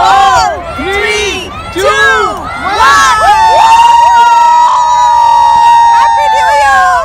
4, 3, 2, 1. Happy New Year!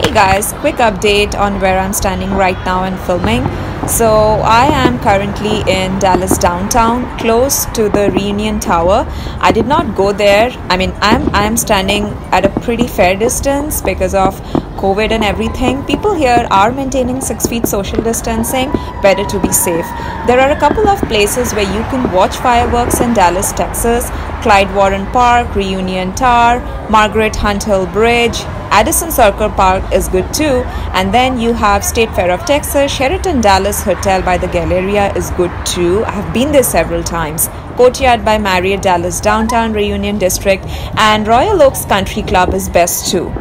Hey guys, quick update on where I'm standing right now and filming. So I am currently in Dallas downtown, close to the Reunion Tower. I did not go there. I'm standing at a pretty fair distance because of COVID and everything. People here are maintaining 6 feet social distancing. Better to be safe. There are a couple of places where you can watch fireworks in Dallas, Texas: Clyde Warren Park, Reunion Tower, Margaret Hunt Hill Bridge. Addison Circle Park is good too, and then you have State Fair of Texas. Sheraton Dallas Hotel by the Galleria is good too. I have been there several times. Courtyard by Marriott Dallas Downtown Reunion District, and Royal Oaks Country Club is best too.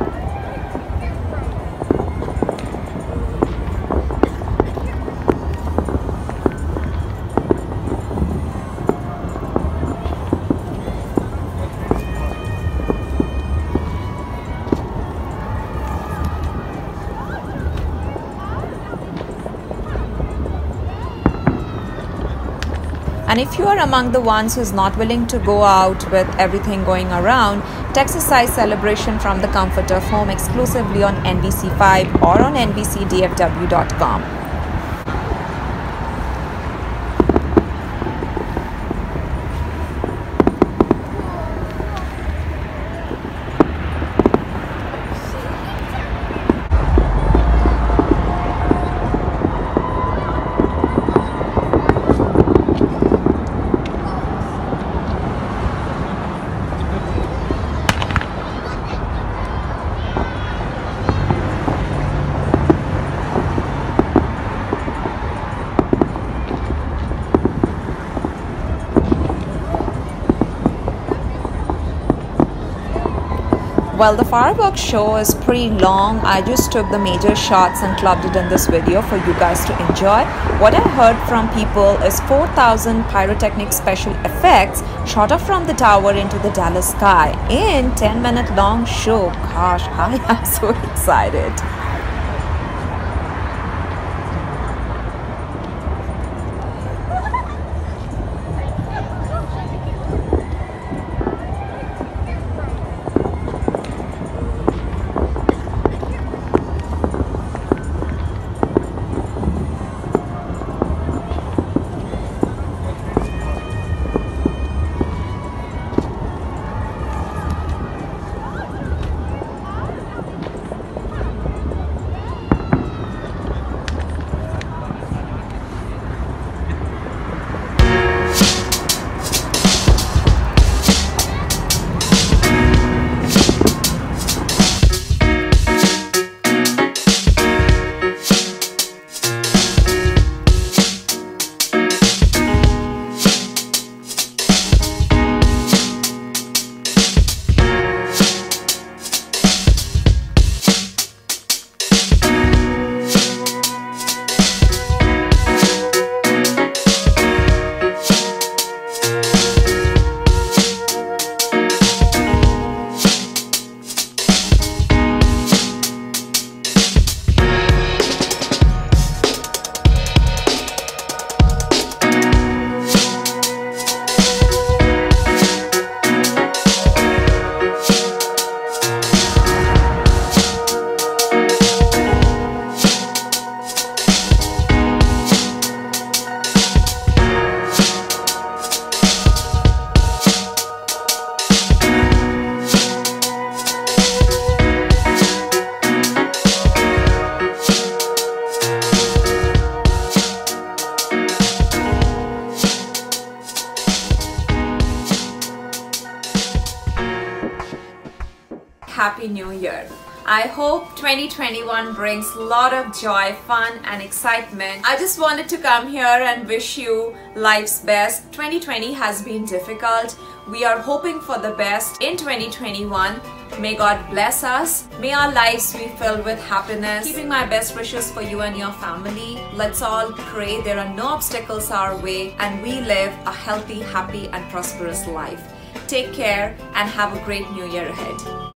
And if you are among the ones who's not willing to go out with everything going around, Texas Size Celebration from the comfort of home exclusively on NBC5 or on NBCDFW.com. Well, the fireworks show is pretty long. I just took the major shots and clubbed it in this video for you guys to enjoy. What I heard from people is 4,000 pyrotechnic special effects shot off from the tower into the Dallas sky in 10-minute long show. Gosh, I am so excited. Happy New Year. I hope 2021 brings a lot of joy, fun and excitement. I just wanted to come here and wish you life's best. 2020 has been difficult. We are hoping for the best in 2021. May God bless us. May our lives be filled with happiness. Keeping my best wishes for you and your family. Let's all pray there are no obstacles our way and we live a healthy, happy and prosperous life. Take care and have a great new year ahead.